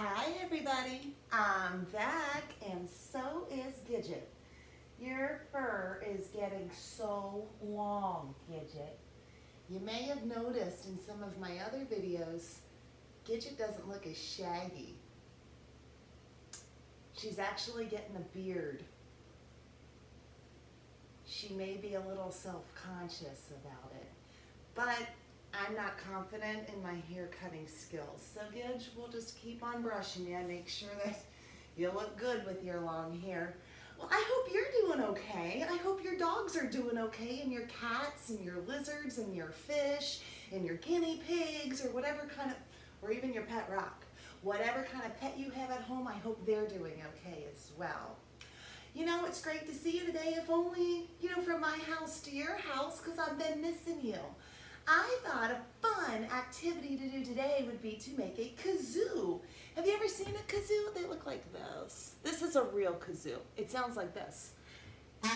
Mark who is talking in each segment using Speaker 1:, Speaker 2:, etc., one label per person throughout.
Speaker 1: Hi everybody, I'm back and so is Gidget. Your fur is getting so long, Gidget. You may have noticed in some of my other videos, Gidget doesn't look as shaggy. She's actually getting a beard. She may be a little self-conscious about it, but I'm not confident in my hair cutting skills. So Gidge, we'll just keep on brushing you, make sure that you look good with your long hair. Well, I hope you're doing okay. I hope your dogs are doing okay, and your cats and your lizards and your fish and your guinea pigs or whatever kind of, or even your pet rock. Whatever kind of pet you have at home, I hope they're doing okay as well. You know, it's great to see you today, if only, from my house to your house, because I've been missing you. I thought a fun activity to do today would be to make a kazoo. Have you ever seen a kazoo? They look like this. This is a real kazoo. It sounds like this. Do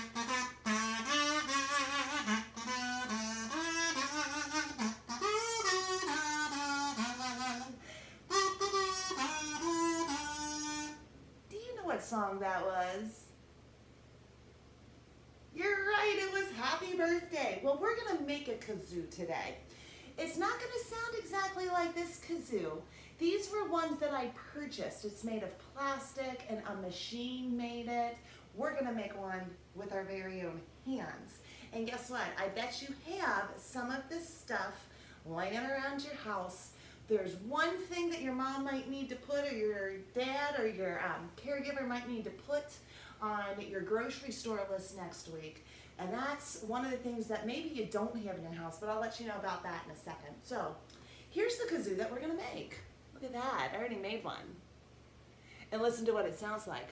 Speaker 1: you know what song that was? You're right, it was Happy Birthday. Well, we're gonna make a kazoo today. It's not gonna sound exactly like this kazoo. These were ones that I purchased. It's made of plastic and a machine made it. We're gonna make one with our very own hands. And guess what? I bet you have some of this stuff laying around your house. There's one thing that your mom might need to put, or your dad or your caregiver might need to put on your grocery store list next week, and that's one of the things that maybe you don't have in your house, but I'll let you know about that in a second. So here's the kazoo that we're gonna make. Look at that, I already made one. And listen to what it sounds like.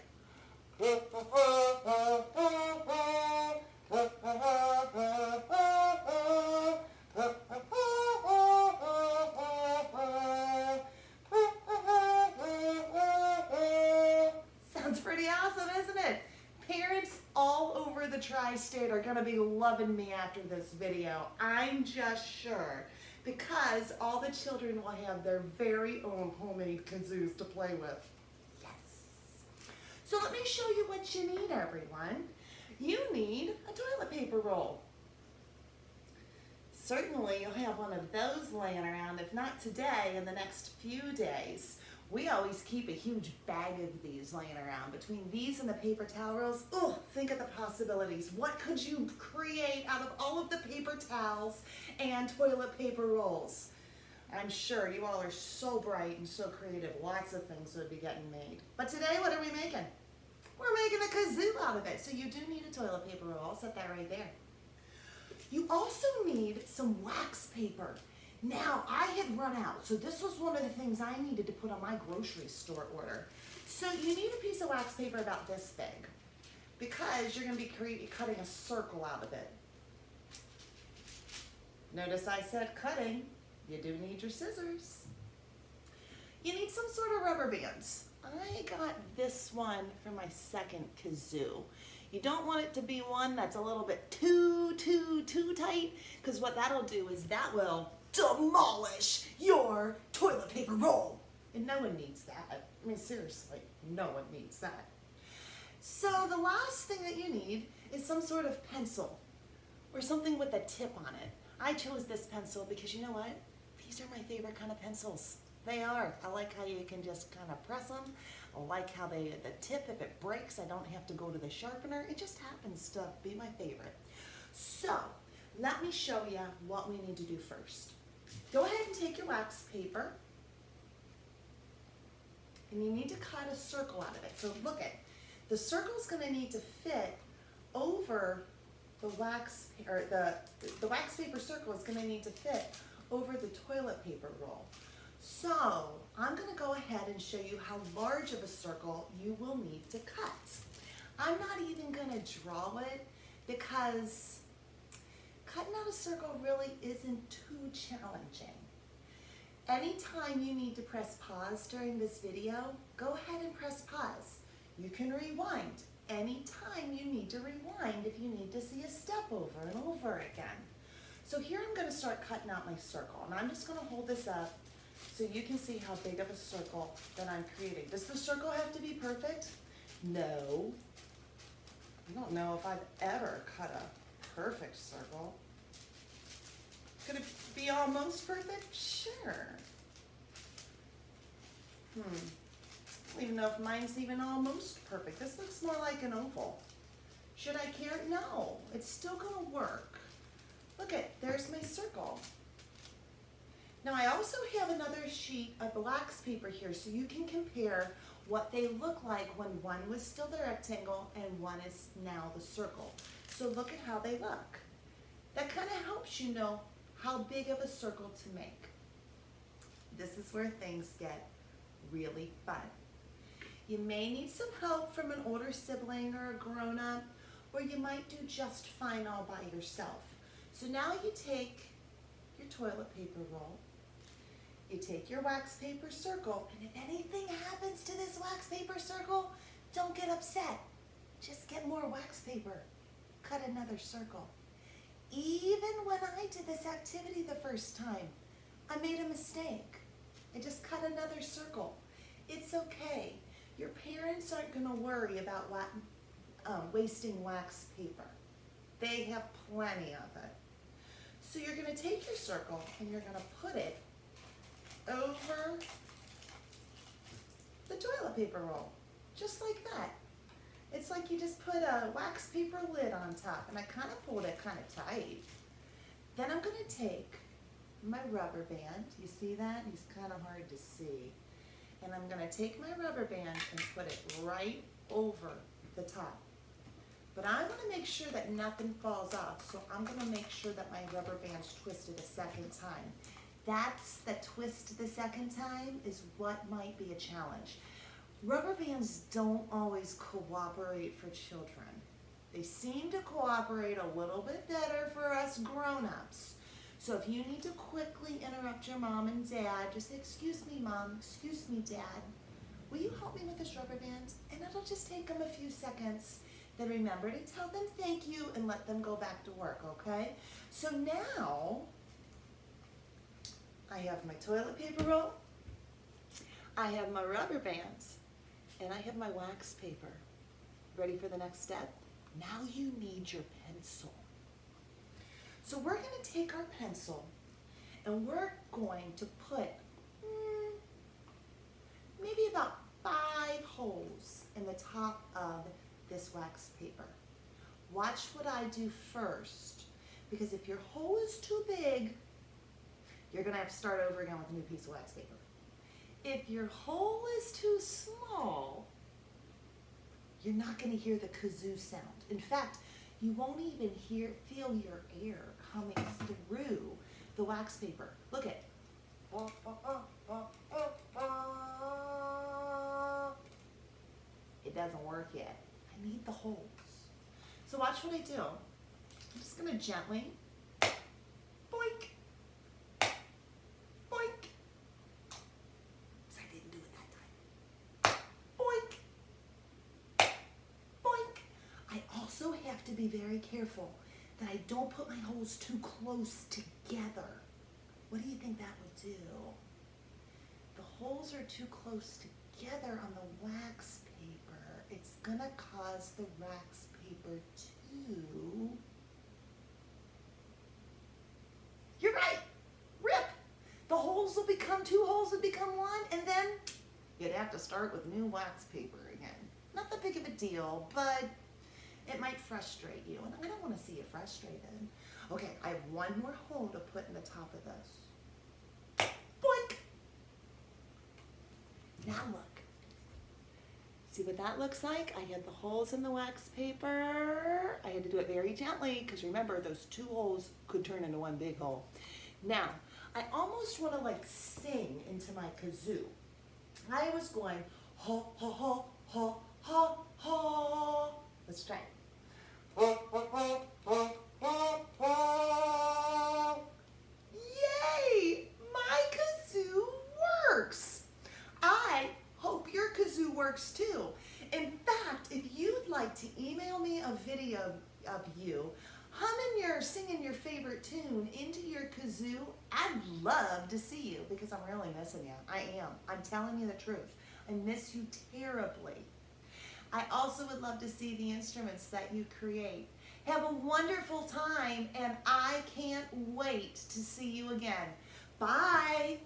Speaker 1: Sounds pretty awesome, isn't it? Parents all over the tri-state are gonna be loving me after this video. I'm just sure, because all the children will have their very own homemade kazoos to play with. Yes. So let me show you what you need, everyone. You need a toilet paper roll. Certainly you'll have one of those laying around, if not today, in the next few days. We always keep a huge bag of these laying around. Between these and the paper towel rolls, oh, think of the possibilities. What could you create out of all of the paper towels and toilet paper rolls? I'm sure you all are so bright and so creative. Lots of things would be getting made. But today, what are we making? We're making a kazoo out of it. So you do need a toilet paper roll. I'll set that right there. You also need some wax paper. Now, I had run out, so this was one of the things I needed to put on my grocery store order. So you need a piece of wax paper about this big, because you're going to be cutting a circle out of it. Notice I said cutting. You do need your scissors. You need some sort of rubber bands. I got this one for my second kazoo. You don't want it to be one that's a little bit too tight, because what that'll do is that will demolish your toilet paper roll. And no one needs that. I mean, seriously, no one needs that. So the last thing that you need is some sort of pencil or something with a tip on it. I chose this pencil because you know what? These are my favorite kind of pencils. They are. I like how you can just kind of press them. I like how the tip, if it breaks, I don't have to go to the sharpener. It just happens to be my favorite. So let me show you what we need to do first. Go ahead and take your wax paper, and you need to cut a circle out of it. So look at, the circle's going to need to fit over the wax, or the wax paper circle is going to need to fit over the toilet paper roll. So I'm going to go ahead and show you how large of a circle you will need to cut. I'm not even going to draw it because cutting out a circle really isn't too challenging. Anytime you need to press pause during this video, go ahead and press pause. You can rewind anytime you need to rewind if you need to see a step over and over again. So here I'm going to start cutting out my circle, and I'm just going to hold this up so you can see how big of a circle that I'm creating. Does the circle have to be perfect? No. I don't know if I've ever cut a perfect circle. Could it be almost perfect? Sure. I don't even know if mine's even almost perfect. This looks more like an oval. Should I care? No, it's still gonna work. Look there's my circle. Now I also have another sheet of wax paper here so you can compare what they look like when one was still the rectangle and one is now the circle. So look at how they look. That kind of helps you know how big of a circle to make. This is where things get really fun. You may need some help from an older sibling or a grown-up, or you might do just fine all by yourself. So now you take your toilet paper roll, you take your wax paper circle, and if anything happens to this wax paper circle, don't get upset. Just get more wax paper. Cut another circle. Even when I did this activity the first time, I made a mistake. I just cut another circle. It's okay. Your parents aren't going to worry about wasting wax paper. They have plenty of it. So you're going to take your circle and you're going to put it over the toilet paper roll, just like that. It's like you just put a wax paper lid on top, and I kind of pulled it kind of tight. Then I'm going to take my rubber band. You see that? He's kind of hard to see. And I'm going to take my rubber band and put it right over the top. But I want to make sure that nothing falls off, so I'm going to make sure that my rubber band's twisted a second time. That's the twist the second time is what might be a challenge. Rubber bands don't always cooperate for children. They seem to cooperate a little bit better for us grown-ups. So if you need to quickly interrupt your mom and dad, just say, "Excuse me, Mom, excuse me, Dad. Will you help me with this rubber band?" And it'll just take them a few seconds. Then remember to tell them thank you and let them go back to work, okay? So now, I have my toilet paper roll, I have my rubber bands, and I have my wax paper. Ready for the next step? Now you need your pencil. So we're going to take our pencil and we're going to put maybe about 5 holes in the top of this wax paper. Watch what I do first, because if your hole is too big, you're going to have to start over again with a new piece of wax paper. If your hole is too small, you're not going to hear the kazoo sound. In fact, you won't even feel your air coming through the wax paper. Look at it doesn't work yet. I need the holes. So watch what I do. I'm just going to gently boink, boink. I didn't do it that time. Boink, boink. I also have to be very careful that I don't put my holes too close together. What do you think that would do? The holes are too close together on the wax paper. It's gonna cause the wax paper to... You're right, rip. The holes will become 2 holes and become 1, and then you'd have to start with new wax paper again. Not that big of a deal, but it might frustrate you, and I don't want to see you frustrated. Okay, I have 1 more hole to put in the top of this. Boink! Now look. See what that looks like? I had the holes in the wax paper. I had to do it very gently, because remember, those 2 holes could turn into 1 big hole. Now, I almost want to like sing into my kazoo. I was going, ha, ha, ha, ha, ha, ha. Let's try it. Yay! My kazoo works! I hope your kazoo works too. In fact, if you'd like to email me a video of you, singing your favorite tune into your kazoo. I'd love to see you because I'm really missing you. I am. I'm telling you the truth. I miss you terribly. I also would love to see the instruments that you create. Have a wonderful time, and I can't wait to see you again. Bye.